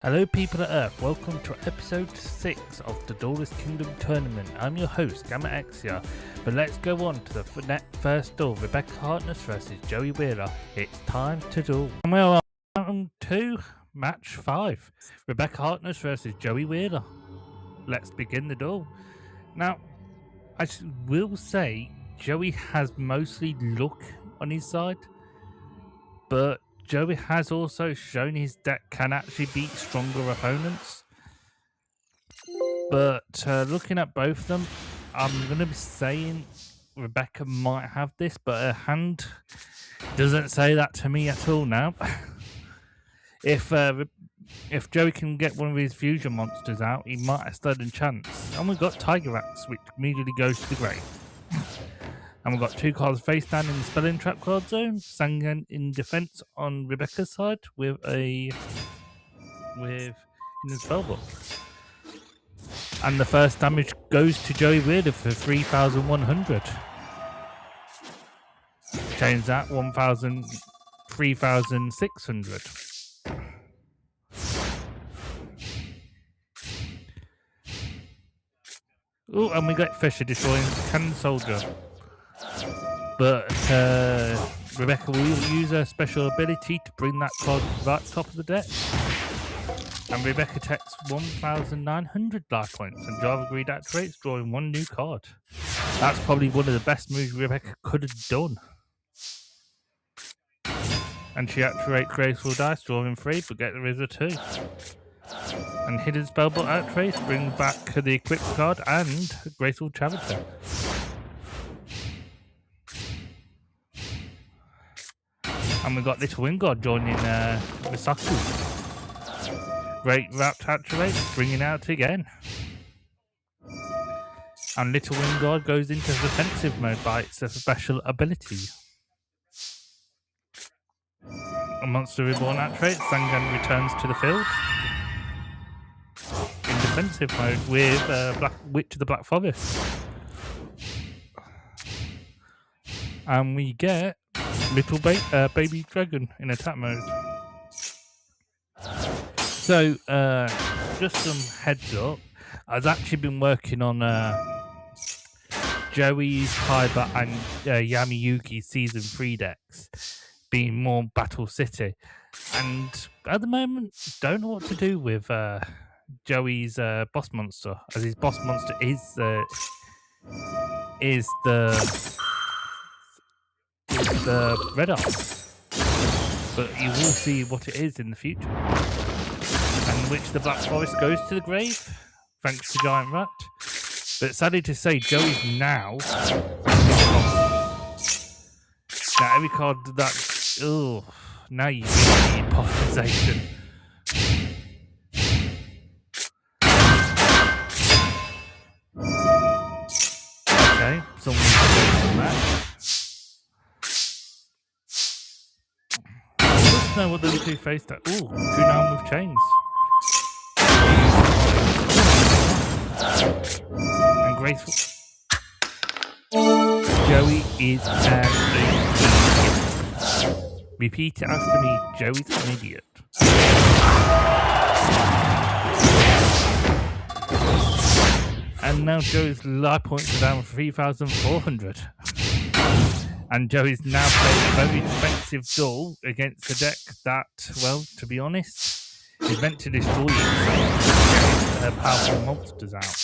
Hello people of Earth, welcome to episode 6 of the Duelist Kingdom Tournament. I'm your host, Gamma Exia, but let's go on to the first duel, Rebecca Hartness versus Joey Wheeler. It's time to duel. And we're on round 2, match 5, Rebecca Hartness versus Joey Wheeler. Let's begin the duel. Now, I will say Joey has mostly luck on his side, but Joey has also shown his deck can actually beat stronger opponents. But looking at both of them, I'm going to be saying Rebecca might have this, but her hand doesn't say that to me at all now. If Joey can get one of his fusion monsters out, he might have stood a chance. And we've got Tiger Axe, which immediately goes to the grave. And we've got 2 cards face down in the spelling trap card zone. Sangan in defense on Rebecca's side with in the spellbook. And the first damage goes to Joey Wheeler for 3,100. Change that 3,600. Oh, and we got Fisher destroying Cannon Soldier. But Rebecca will use her special ability to bring that card right top of the deck. And Rebecca takes 1,900 life points, and Java Greed activates, drawing 1 new card. That's probably one of the best moves Rebecca could have done. And she activates Graceful Dice, drawing 3, but get rid of 2. And Hidden Spellbook activates, brings back the equipped card and Graceful Charity. And we've got Little Wingard joining Misaku. Great Wrapped activates, bringing out again. And Little Wingard goes into defensive mode by its special ability. A Monster Reborn activates, Sangan returns to the field. In defensive mode with Witch of the Black Forest. And we get Little Baby Dragon in attack mode. So, just some heads up. I've actually been working on Joey's, Kaiba, and Yami Yugi Season 3 decks, being more Battle City. And at the moment, don't know what to do with Joey's boss monster, as his boss monster is the Red Arms. But you will see what it is in the future. And which the Black Forest goes to the grave, thanks to Giant Rat. But sadly to say, Joey's now every card that's now you really need polarization. Okay, someone's going from that. Let's know what the 2 face that. Ooh, 2 down with chains. And Graceful. Joey is an idiot. Repeat it after me. Joey's an idiot. And now Joey's life points are down 3,400. And Joey's now playing a very defensive duel against a deck that, well, to be honest, is meant to destroy it, so get powerful monsters out.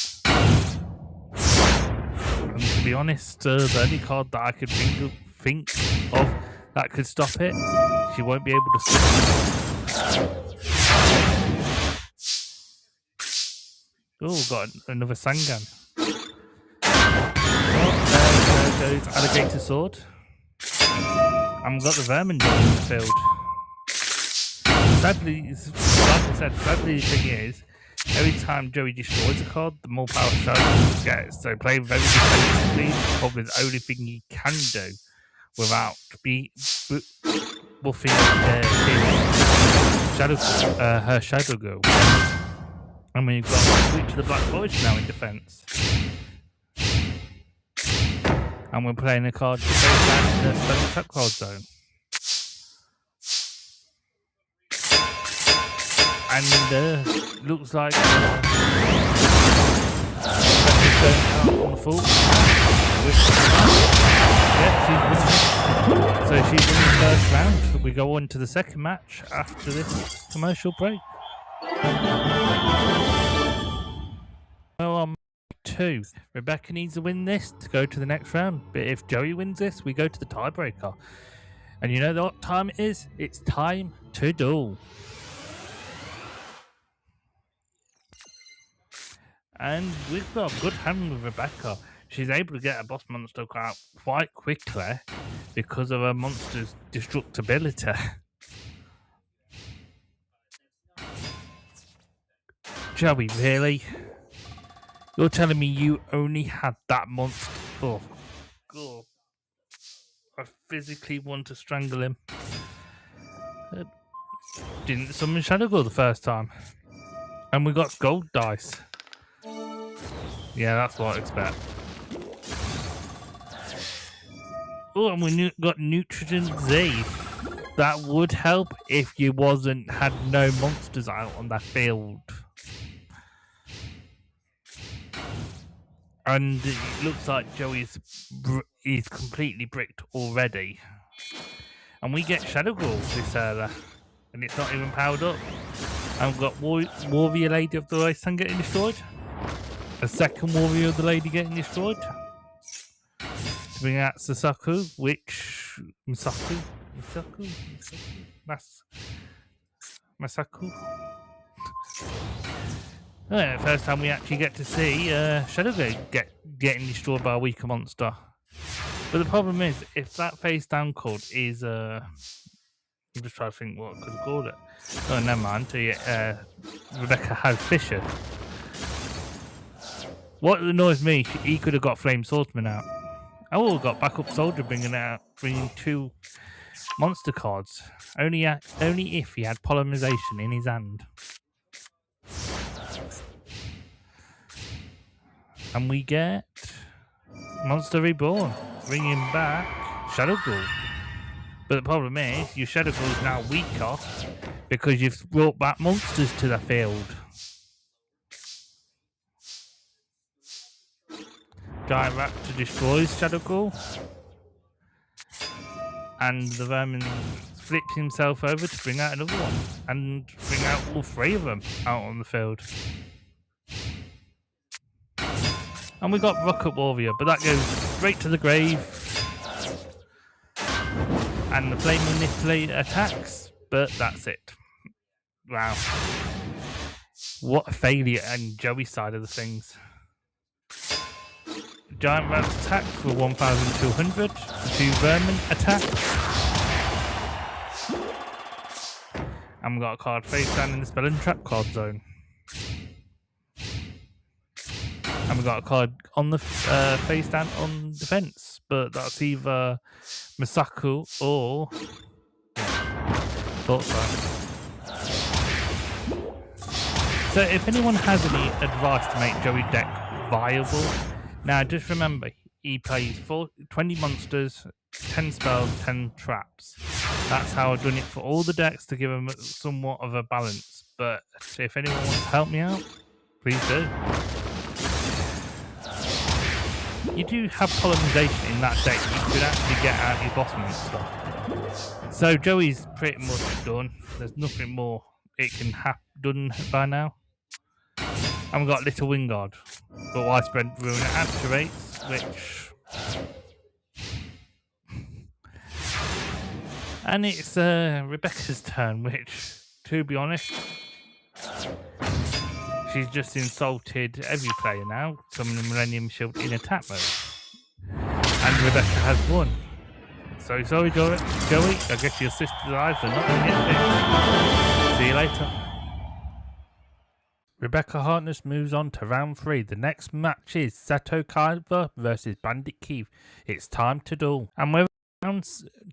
And to be honest, the only card that I could think of that could stop it, she won't be able to stop it. Oh, got another Sangan. Well, there goes Alligator Sword. And we've got the Vermin in the field. Sadly, like I said, the thing is, every time Joey destroys a card, the more power Shadow gets. So playing very defensively is probably the only thing he can do without buffing her Shadow Girl. And we've got Witch of the Black Forest now in defense. And we're playing a card to face down in the spelling trap card zone. And looks like Rebecca's going out on the full. Yeah, she's winning. So she's winning the first round. We go on to the second match after this commercial break. Well, on 2, Rebecca needs to win this to go to the next round. But if Joey wins this, we go to the tiebreaker. And you know what time it is? It's time to duel. And we've got a good hand with Rebecca. She's able to get a boss monster out quite quickly because of her monster's destructibility. Joey, really? You're telling me you only had that monster? Oh, God. I physically want to strangle him. Didn't summon Shadow Girl the first time. And we got gold dice. Yeah, that's what I expect. Oh, and we got Nutrition Z. That would help if you had no monsters out on that field. And it looks like Joey's is completely bricked already. And we get Shadow Girl this early. And it's not even powered up. And we've got Warrior Lady of the Wasteland getting destroyed. A second Warrior of the Lady getting destroyed. To bring out Sasaku, which... Masaku? First time we actually get to see Shadow Girl getting destroyed by a weaker monster. But the problem is, if that face down card is I'm just trying to think what I could have called it. Oh, never mind. Rebecca has Fisher. What annoys me, he could have got Flame Swordsman out. Oh, got Backup Soldier bringing 2 monster cards. Only if he had Polymerization in his hand. And we get Monster Reborn, bringing back Shadow Girl. But the problem is, your Shadow Girl is now weaker because you've brought back monsters to the field. Giant Raptor destroys Shadow Girl. And the Vermin flips himself over to bring out another one. And bring out all 3 of them out on the field. And we got Rock Up Warrior, but that goes straight to the grave. And the Flame Manipulator attacks, but that's it. Wow. What a failure on Joey's side of the things. Giant Rat attack for 1,200. 2 Vermin attacks. And we got a card face down in the Spell and Trap card zone. And we got a card on the face down on defense, but that's either Masaku or thought so. So if anyone has any advice to make Joey deck viable, now just remember he plays 20 monsters, 10 spells, 10 traps. That's how I've done it for all the decks to give them somewhat of a balance. But if anyone wants to help me out, please do. You do have Polymerization in that deck. You could actually get out your boss monster. So Joey's pretty much done. There's nothing more it can have done by now. And we've got Little Wingard. But Widespread Ruin activates, which... And it's Rebecca's turn, which, to be honest... She's just insulted every player now, summoning Millennium Shield in attack mode. And Rebecca has won. So sorry, Joey. I guess your sister's eyes are not going to get fixed. See you later. Rebecca Harkness moves on to round 3. The next match is Seto Kaiba versus Bandit Keith. It's time to duel. And we're round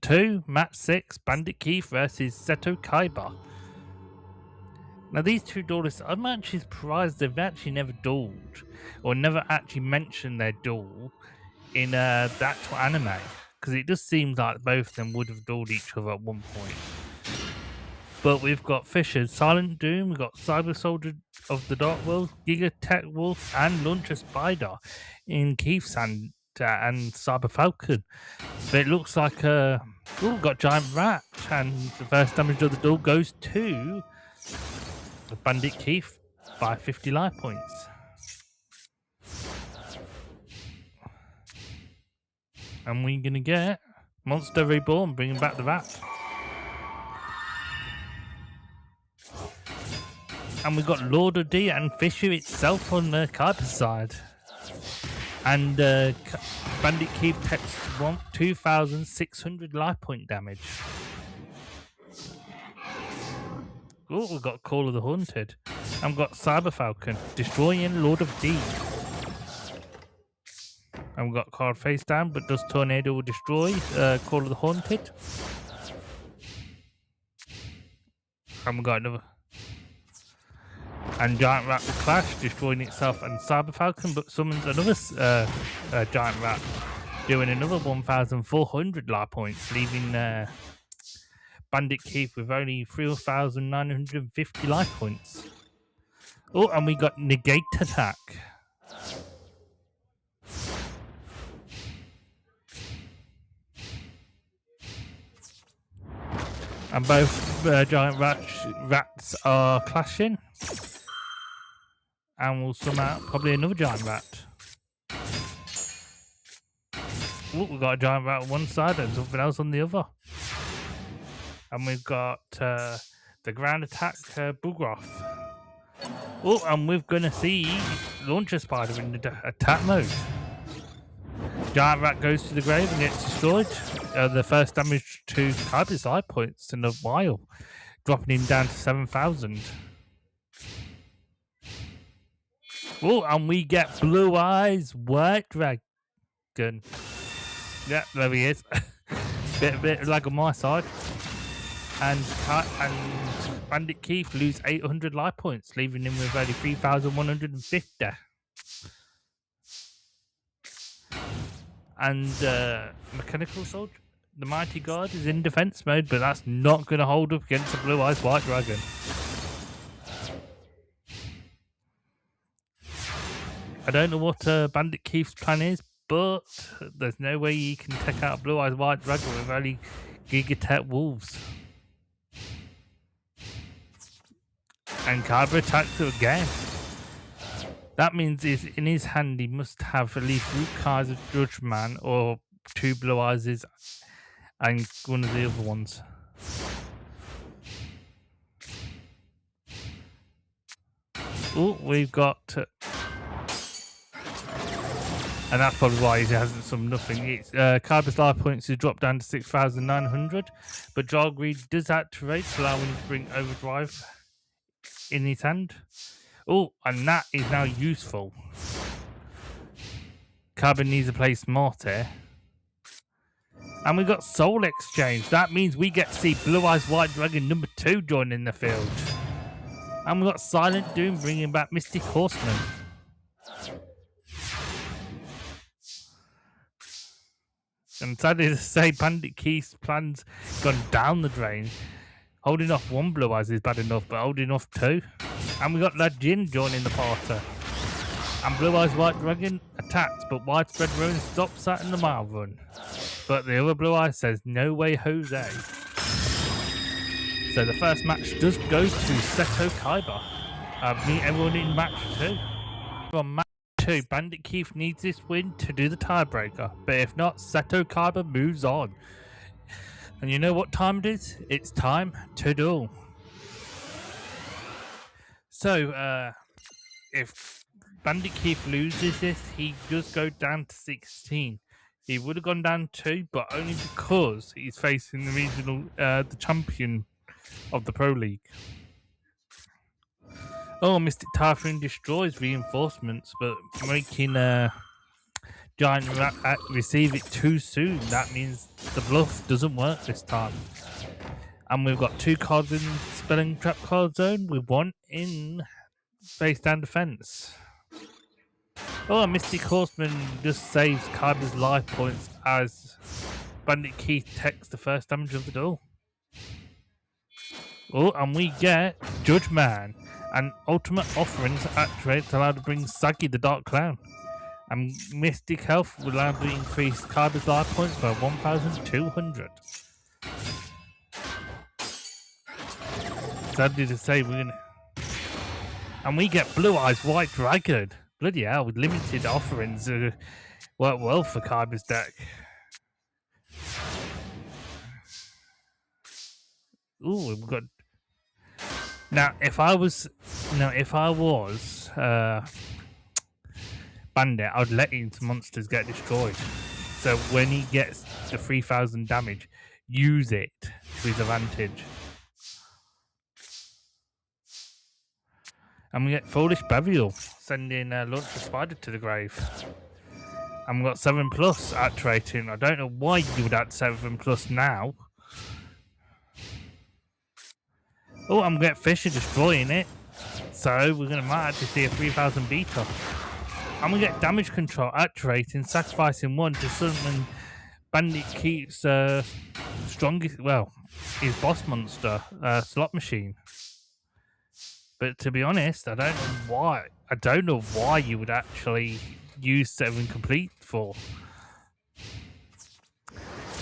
2, match 6, Bandit Keith versus Seto Kaiba. Now these 2 duelists, I'm actually surprised they've actually never duelled, or never actually mentioned their duel in the actual anime, because it just seems like both of them would have duelled each other at one point. But we've got Fisher, Silent Doom, we've got Cyber Soldier of the Dark World, Giga Tech Wolf, and Launcher Spider in Keith's and Cyber Falcon. But it looks like we've got Giant Rat, and the first damage of the duel goes to Bandit Keith by 50 life points. And we're going to get Monster Reborn, bringing back the rat. And we've got Lord of D and Fisher itself on the Kuiper's side. And Bandit Keith takes 2,600 life point damage. Oh, we've got Call of the Haunted. And we've got Cyber Falcon, destroying Lord of D. And we've got card face down, but does Tornado will destroy Call of the Haunted. And we've got another. And Giant Rat will clash, destroying itself and Cyber Falcon, but summons another Giant Rat, doing another 1,400 life points, leaving Bandit Keith with only 3,950 life points. Oh, and we got Negate Attack. And both Giant Rats are clashing. And we'll sum out probably another Giant Rat. Oh, we've got a Giant Rat on one side and something else on the other. And we've got the Ground Attack Bugroth. Oh, and we're going to see Launcher Spider in the attack mode. Giant Rat goes to the grave and gets destroyed. The first damage to Kuiper's life points in a while, dropping him down to 7,000. Oh, and we get Blue Eyes White Dragon. Yeah, there he is. bit lag on my side. And Bandit Keith lose 800 life points, leaving him with only 3,150. And Mechanical Soldier, the Mighty Guard, is in defense mode, but that's not going to hold up against the Blue Eyes White Dragon. I don't know what Bandit Keith's plan is, but there's no way he can take out Blue Eyes White Dragon with only Gigatech Wolves. And Kyber attacks him again. That means in his hand he must have at least Root Kaiser Judgment or 2 Blue Eyes and one of the other ones. Oh, we've got... and that's probably why he hasn't summoned nothing. It's Kyber's life points is dropped down to 6,900, but Jargreed does activate, allowing him to bring Overdrive in his hand. Oh, and that is now useful. Kyber needs to play smart here. And we got Soul Exchange. That means we get to see Blue Eyes White Dragon number 2 joining the field. And we got Silent Doom bringing back Mystic Horseman. And sadly to say, Bandit Keith's plans gone down the drain. Holding off 1 Blue Eyes is bad enough, but holding off 2. And we got that Jin joining the party. And Blue Eyes White Dragon attacks, but Widespread Ruin stops that in the mile run. But the other Blue Eyes says, no way Jose. So the first match does go to Seto Kaiba. Meet everyone in match 2. On match 2, Bandit Keith needs this win to do the tiebreaker. But if not, Seto Kaiba moves on. And you know what time it is? It's time to duel. So, if Bandit Keith loses this, he does go down to 16. He would have gone down 2, but only because he's facing the regional, the champion of the Pro League. Oh, Mystic Typhoon destroys reinforcements, but making Giant Rat receive it too soon. That means the bluff doesn't work this time. And we've got 2 cards in Spelling Trap card zone with 1 in face down defense. Oh, Mystic Horseman just saves Kyber's life points as Bandit Keith takes the first damage of the duel. Oh, and we get Judge Man. And ultimate offerings activate allowed to bring Saggy the Dark Clown. And Mystic Health will allow to increase Kyber's life points by 1,200. Sadly to say, we're gonna. And we get Blue Eyes White Dragon. Bloody hell, with limited offerings, work well for Kyber's deck. Ooh, we've got. Now, if I was Bandit, I'd let his monsters get destroyed. So when he gets the 3,000 damage, use it to his advantage. And we get Foolish Burial, sending Launch the Spider to the grave. And we got 7+ activating. I don't know why you would add 7+ now. Oh, I'm going to get Fisher destroying it. So we're going to might actually see a 3,000 beta. And we get Damage Control activating, sacrificing 1 to summon Bandit Keith's strongest, well, his boss monster, Slot Machine. But to be honest, I don't know why you would actually use 7 complete for.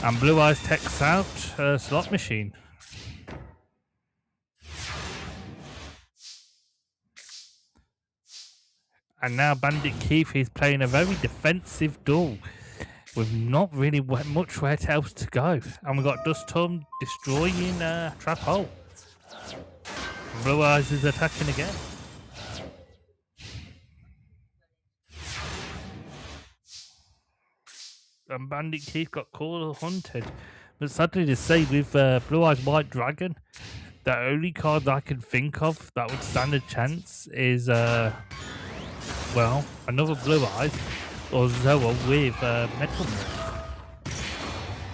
And Blue Eyes takes out Slot Machine. And now Bandit Keith is playing a very defensive duel with not really much where else to go. And we've got Dust Storm destroying Trap Hole. Blue Eyes is attacking again. And Bandit Keith got caught hunted. But sadly to say, with Blue Eyes White Dragon, the only card that I can think of that would stand a chance is well, another Blue Eyes or Zoa with Metal Move.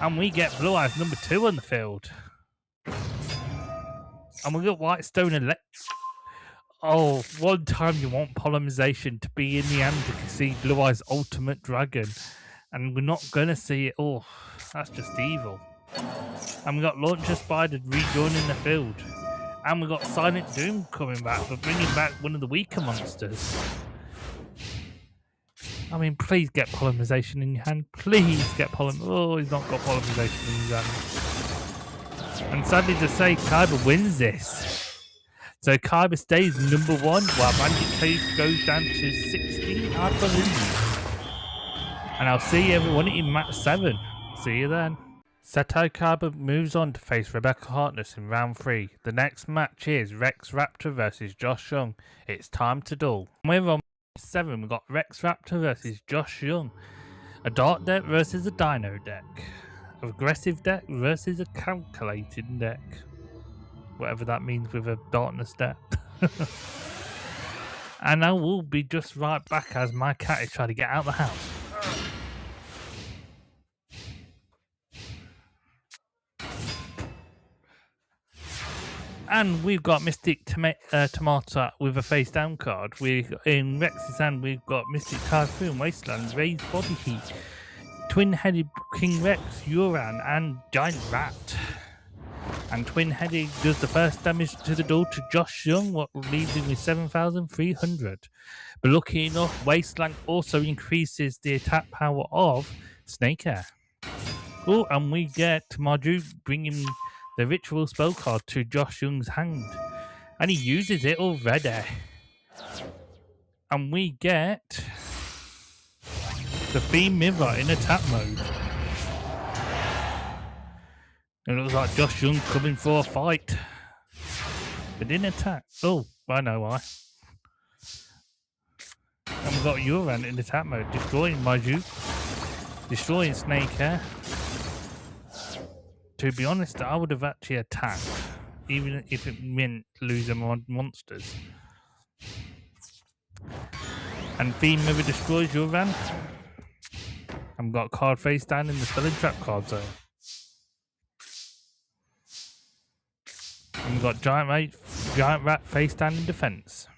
And we get Blue Eyes number 2 on the field. And we got Whitestone and Oh, one time you want Polymerization to be in the end to see Blue Eyes Ultimate Dragon. And we're not going to see it. Oh, that's just evil. And we got Launcher Spider rejoining the field. And we got Silent Doom coming back, but bringing back one of the weaker monsters. I mean, please get Polymerization in your hand. Please get Oh, he's not got Polymerization in his hand. And sadly to say, Kyber wins this. So Kyber stays number 1, while Bandit Keith goes down to 16, I believe. And I'll see everyone in match 7. See you then. Seto Kyber moves on to face Rebecca Hartness in round 3. The next match is Rex Raptor versus Josh Young. It's time to duel. We're on 7. We've got Rex Raptor versus Josh Young. A Dark deck versus a Dino deck. An aggressive deck versus a calculated deck. Whatever that means with a darkness deck. And I will be just right back as my cat is trying to get out of the house. And we've got Mystic Tomato with a face down card. In Rex's hand, we've got Mystic Typhoon, Wasteland, Raised Body Heat, Twin-Headed King Rex, Uran, and Giant Rat. And Twin-Headed does the first damage to the duel to Josh Young, what leaves him with 7,300. But lucky enough, Wasteland also increases the attack power of Snake Air. Oh, and we get Marju bringing the ritual spell card to Josh Young's hand. And he uses it already. And we get the Theme Mirror in attack mode. It looks like Josh Young coming for a fight. But in attack. Oh, I know why. And we've got Uran in attack mode, destroying Marju. Destroying Snake Hair. To be honest, I would have actually attacked, even if it meant losing monsters. And Theme Mirror destroys Uran. I've got a card face down in the Spell and Trap card zone. And we've got Giant Rat face down in defense.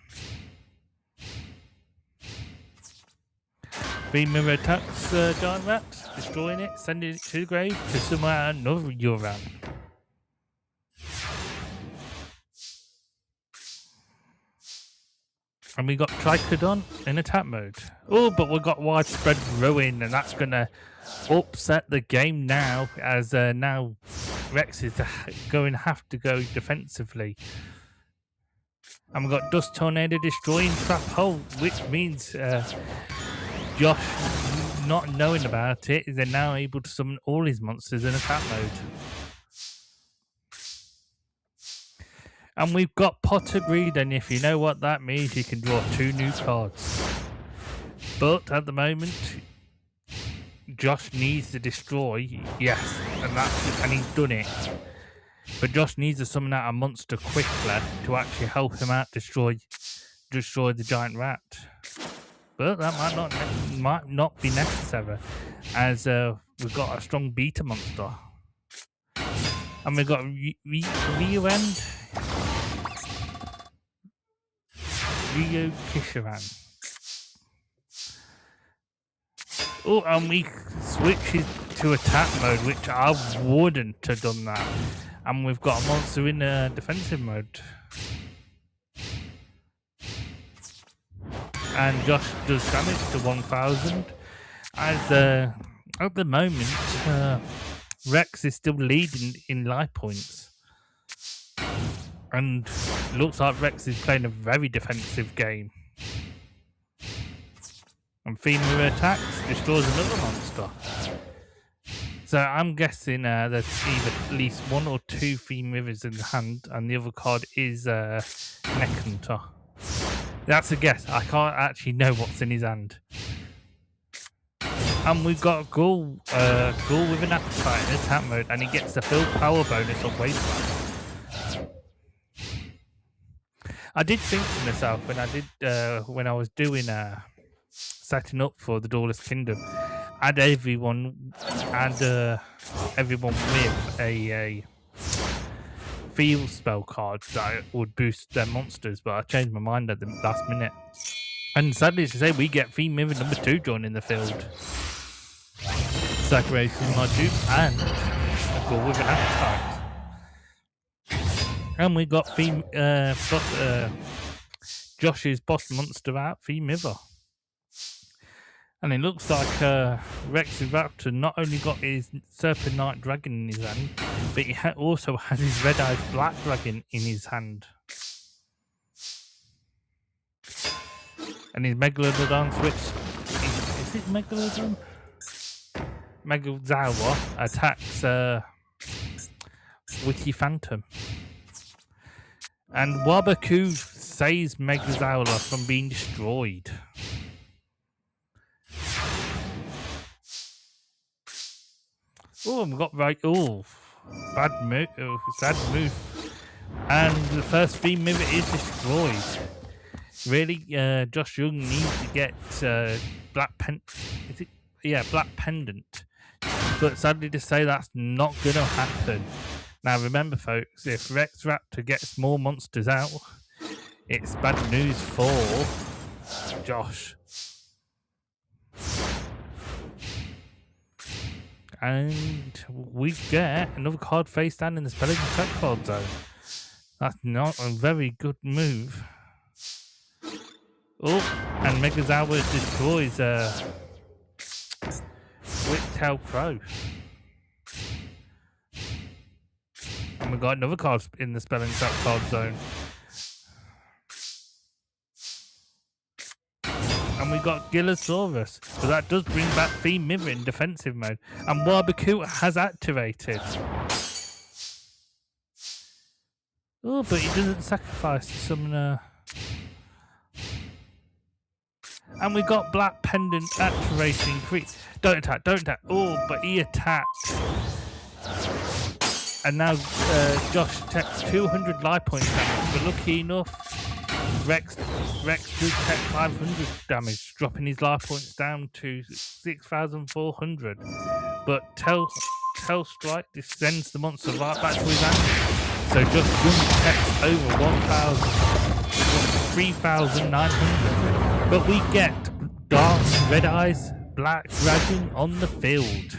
Theme Mirror attacks Giant Rat, destroying it, sending it to the grave to summon another Uran. And we got Trichodon in attack mode. Oh, but we got widespread ruin, and that's gonna upset the game now, as now Rex is going to have to go defensively. And we got Dust Tornado destroying Trap Hole, which means Josh, not knowing about it, is now able to summon all his monsters in attack mode. And we've got Potter Greed, and if you know what that means, you can draw 2 new cards. But at the moment, Josh needs to destroy, yes, and he's done it. But Josh needs to summon out a monster quickly to actually help him out destroy the giant rat. But that might not be necessary, as we've got a strong beta monster. And we've got Yugioh Kishiran. Oh, and we switch it to attack mode, which I wouldn't have done that. And we've got a monster in defensive mode. And Josh does damage to 1000. As at the moment, Rex is still leading in life points. And looks like Rex is playing a very defensive game. And Femur attacks, destroys another monster. So I'm guessing there's either at least 1 or 2 Femurs in the hand, and the other card is Neck Hunter. That's a guess. I can't actually know what's in his hand. And we've got Ghoul with an appetite in attack mode, and he gets the full power bonus of Wasteland. I did think to myself when I was doing setting up for the Duelist Kingdom, add everyone with a field spell card that would boost their monsters, but I changed my mind at the last minute. And sadly to say, we get Femur number 2 joining the field. Sacrificing my dupe and a Ghoul with an appetite. And we got Josh's boss monster out, Femur. And it looks like Rex is about to not only got his Serpent Knight Dragon in his hand, but he also has his Red Eyes Black Dragon in his hand. And his Megalodon switch. Is it Megalodon? Megazawa attacks Witty Phantom. And Wabaku saves Megazawa from being destroyed. Oh, we've got bad move, sad move. And the first Femur is destroyed. Really, Josh Young needs to get Black Pendant. But sadly to say, that's not going to happen. Now remember folks, if Rex Raptor gets more monsters out, it's bad news for Josh. And we get another card face down in the spelling check card zone. That's not a very good move. Oh, and Megazawa destroys Whiptail Crow. And we got another card in the spelling check card zone. And we got Gillosaurus. So that does bring back Femur in defensive mode. And Wabaku has activated. Oh, but he doesn't sacrifice to summon And we got Black Pendant activating. Don't attack. Oh, but he attacked. And now Josh takes 200 life points damage. But lucky enough, Rex does take 500 damage, dropping his life points down to 6,400. But Tail Strike sends the monster right back to his hand. So Josh Young takes over 3,900. But we get Dark Red Eyes Black Dragon on the field.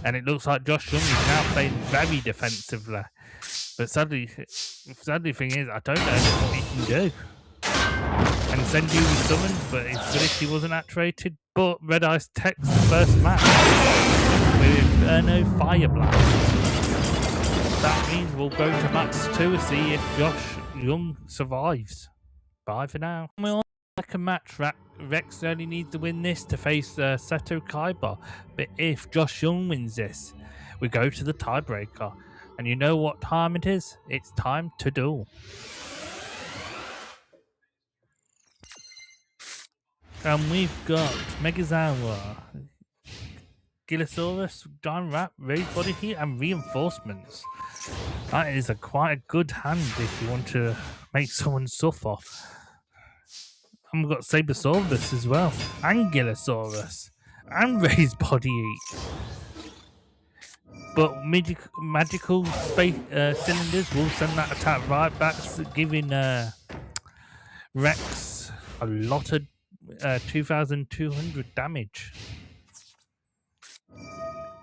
And it looks like Josh Young is now playing very defensively. But sadly thing is, I don't know what he can do. And Senju was summoned, but his ability wasn't activated. But Red Eyes takes the first match with no Fire Blast. That means we'll go to match 2 to see if Josh Young survives. Bye for now. We're on the second match. Rex only needs to win this to face Seto Kaiba. But if Josh Young wins this, we go to the tiebreaker. And you know what time it is? It's time to duel. And we've got Megazawa, Gillosaurus, Giant Rat, Raised Body Heat, and Reinforcements. That is quite a good hand if you want to make someone suffer. And we've got Sabersaurus as well, and Gillosaurus, and Raised Body Heat. But magical space cylinders will send that attack right back, giving Rex a lot of 2,200 damage.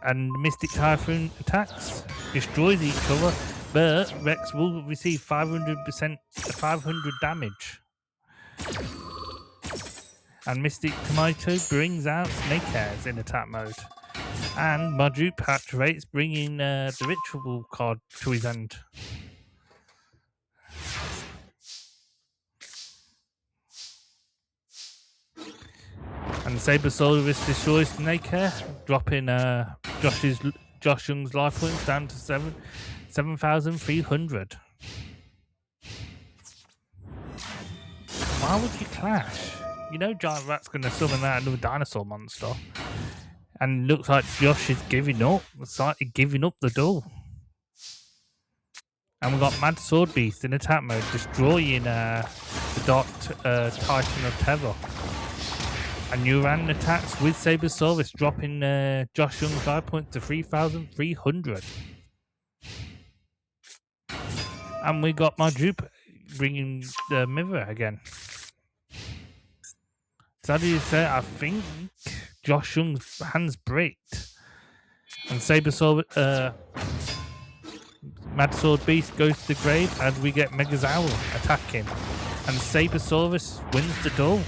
And Mystic Typhoon attacks, destroys each other, but Rex will receive 500 damage. And Mystic Tomato brings out Snake Hairs in attack mode. And Marjup activates, bringing the Ritual card to his end. And Sabersaurus destroys Snake Hair, dropping Josh Young's life points down to 7,300. Why would you clash? You know Giant Rat's going to summon out another dinosaur monster. And looks like Josh is giving up, slightly giving up the duel. And we've got Mad Sword Beast in attack mode, destroying the Dark Titan of Terror. And Uran attacks with Sabersaurus, dropping Josh Young's life points to 3,300. And we got Marjup bringing the mirror again. Sadly to say, I think Josh Young's hands bricked. And Sabersaurus, Mad Sword Beast goes to the grave, and we get Megazawa attacking. And Sabersaurus wins the duel.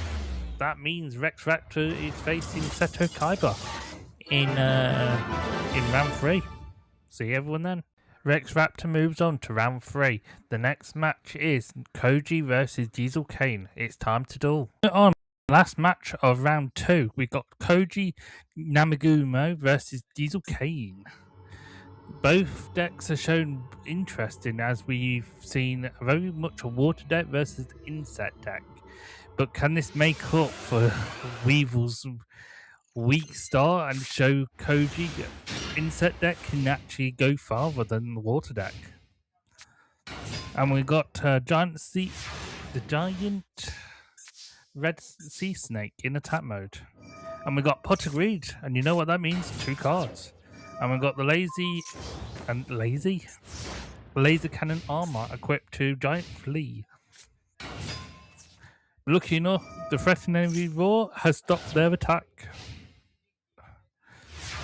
That means Rex Raptor is facing Seto Kaiba in round 3. See everyone then. Rex Raptor moves on to round 3. The next match is Koji versus Diesel Kane. It's time to duel. On last match of round 2, we got Koji Namagumo versus Diesel Kane. Both decks are shown interesting, as we've seen very much a water deck versus insect deck. But can this make up for Weevil's weak start and show Koji insect deck can actually go farther than the water deck? And we got the giant red sea snake in attack mode. And we got Pot of Greed, and you know what that means? 2 cards. And we got the laser cannon armor equipped to giant flea. Lucky enough, the threatening enemy roar has stopped their attack.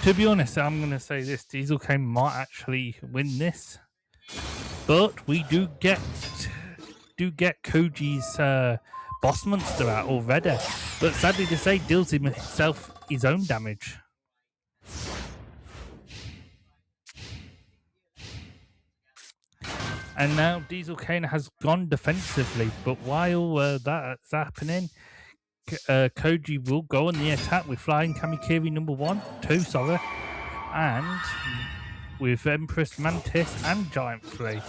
To be honest, I'm going to say this: Diesel Kane might actually win this, but we do get Koji's boss monster out already. But sadly to say, deals himself his own damage. And now Diesel Kane has gone defensively, but while that's happening, Koji will go on the attack with Flying Kamikiri number 2, and with Empress Mantis and Giant Flea,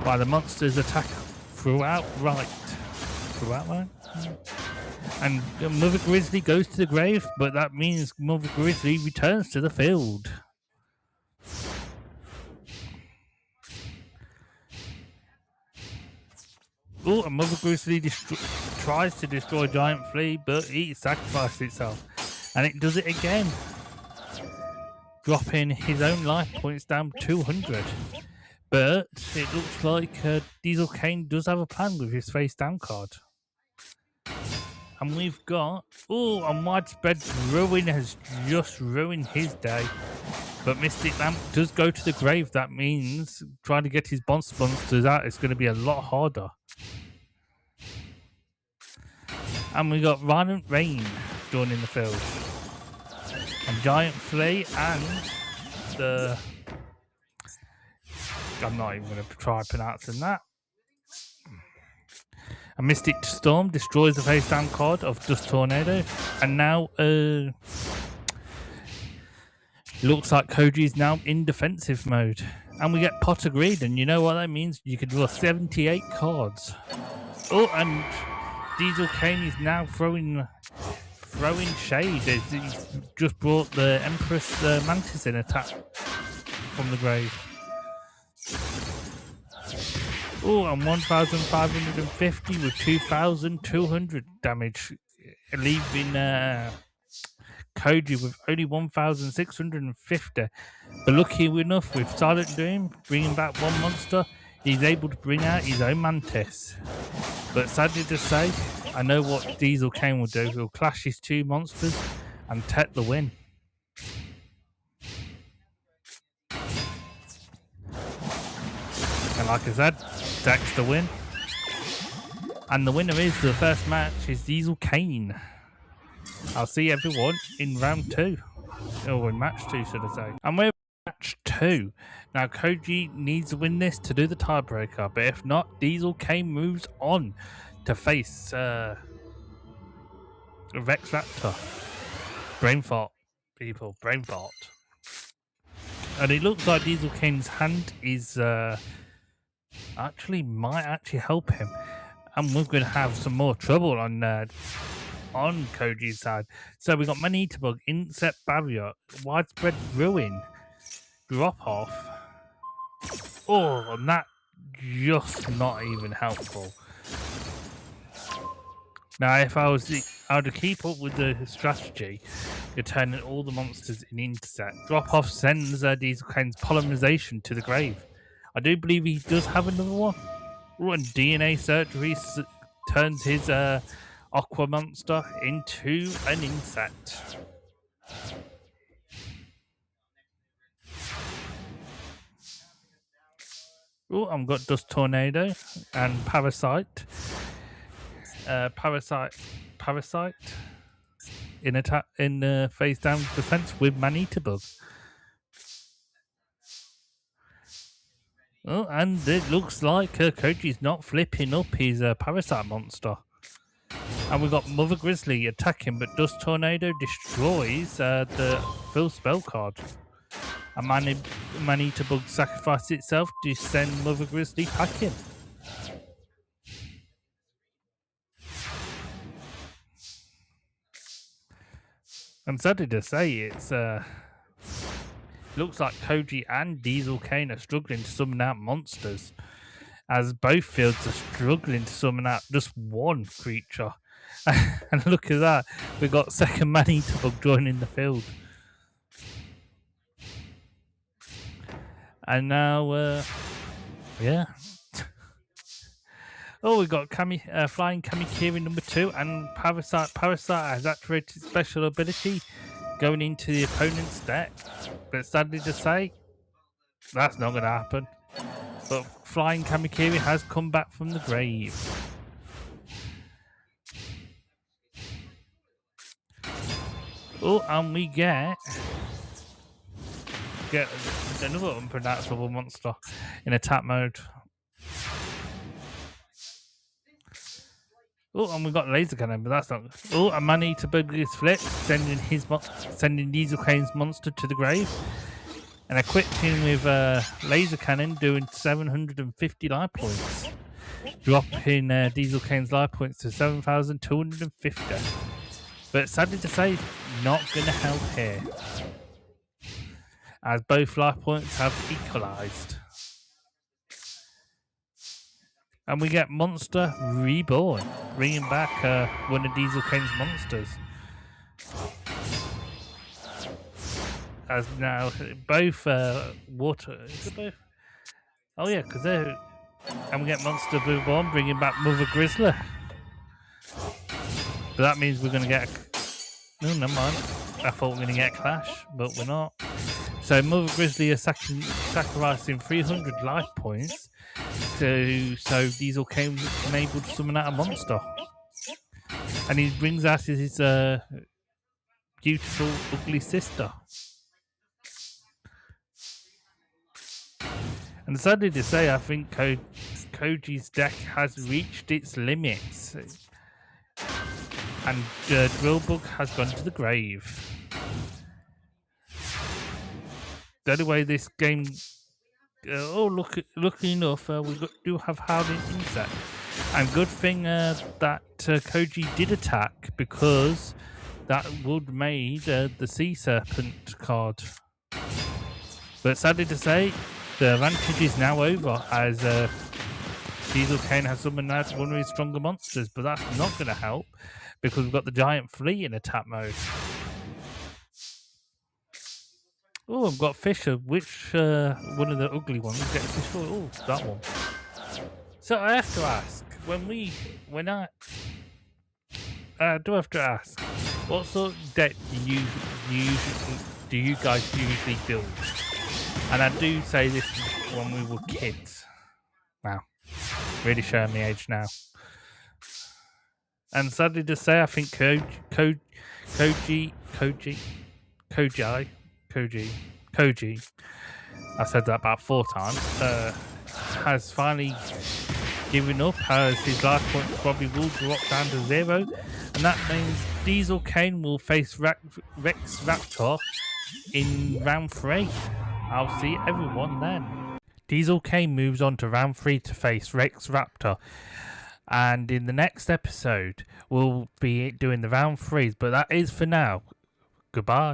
while the monsters attack throughout right. And Mother Grizzly goes to the grave, but that means Mother Grizzly returns to the field. Oh, and Mother Grizzly tries to destroy Giant Flea, but it sacrificed itself. And it does it again, dropping his own life points down 200. But it looks like Diesel Kane does have a plan with his face down card. And we've got... Oh, and Widespread Ruin has just ruined his day. But Mystic Lamp does go to the grave. That means trying to get his monsters out is going to be a lot harder. And we got Violent Rain joining the field. And Giant Flea and the... I'm not even going to try pronouncing that. A Mystic Storm destroys the face down card of Dust Tornado. And now looks like Koji is now in defensive mode. And we get Potter Greed, and you know what that means? You can draw 78 cards. Oh, and Diesel Kane is now throwing shade. He's just brought the Empress Mantis in attack from the grave. Oh, and 1,550 with 2,200 damage, leaving Koji with only 1,650. But lucky enough, with Silent Doom bringing back one monster, he's able to bring out his own Mantis. But sadly to say, I know what Diesel Kane will do. He'll clash his two monsters and take the win. And like I said, takes the win. And the winner is the first match is Diesel Kane. I'll see everyone in round 2. Or in match 2, should I say. And we're in match 2. Now Koji needs to win this to do the tiebreaker. But if not, Diesel Kane moves on to face Vex Raptor. Brain fart, people. Brain fart. And it looks like Diesel Kane's hand is... might actually help him, and we're going to have some more trouble on Koji's side. So we got Man-Eater Bug, Inset Barrier, Widespread Ruin, Drop Off. Oh, and that just not even helpful. Now, if I was to keep up with the strategy, you're turning all the monsters in Intercept. Drop Off sends Diesel Kane's Polymerization to the grave. I do believe he does have another one. And DNA Surgery turns his Aqua Monster into an insect. Oh, I've got Dust Tornado and Parasite. Parasite in attack in face down defense with Man-Eater Bug. Oh, and it looks like Koji's not flipping up his Parasite monster. And we've got Mother Grizzly attacking, but Dust Tornado destroys the full spell card. And Man-Eater Bug sacrifices itself to send Mother Grizzly packing. I'm sadly to say it's... looks like Koji and Diesel Kane are struggling to summon out monsters, as both fields are struggling to summon out just one creature. And look at that, we've got second Man-Eater Bug joining the field. And now, yeah. Oh, we've got Flying Kamikiri number 2, and Parasite. Parasite has activated special ability going into the opponent's deck. But sadly to say, that's not going to happen. But Flying Kamikiri has come back from the grave. Oh, and we get another unpronounceable monster in attack mode. Oh, and we got Laser Cannon, but that's not. Oh, and Man-Eater Bug is flipped, sending Diesel Kane's monster to the grave, and equipping with Laser Cannon, doing 750 life points, dropping Diesel Kane's life points to 7,250. But sadly to say, not going to help here, as both life points have equalized. And we get Monster Reborn, bringing back one of Diesel Kane's monsters. As now both water, is it both? Oh yeah, because they're... And we get Monster Reborn, bringing back Mother Grizzly. But that means we're going to get... No, never mind. I thought we were going to get Clash, but we're not. So Mother Grizzly is sacrificing 300 life points so Diesel Kane is able to summon out a monster. And he brings out his beautiful, ugly sister. And sadly to say, I think Koji's deck has reached its limits. And Drillbug has gone to the grave. The only way this game... lucky enough, we do have Howling Insect. And good thing that Koji did attack, because that would made the Sea Serpent card. But sadly to say, the advantage is now over, as Diesel Kane has summoned out one of his stronger monsters, but that's not going to help, because we've got the Giant Flea in attack mode. Oh, I've got Fisher. Which one of the ugly ones gets destroyed? Oh, that one. So I have to ask, I do have to ask, what sort of deck do you guys usually build? And I do say this when we were kids. Wow, really showing my age now. And sadly to say, I think Koji, I said that about 4 times, has finally given up, as his life points probably will drop down to 0, and that means Diesel Kane will face Rex Raptor in round 3. I'll see everyone then. Diesel Kane moves on to round 3 to face Rex Raptor, and in the next episode we'll be doing the round 3s, but that is for now. Goodbye.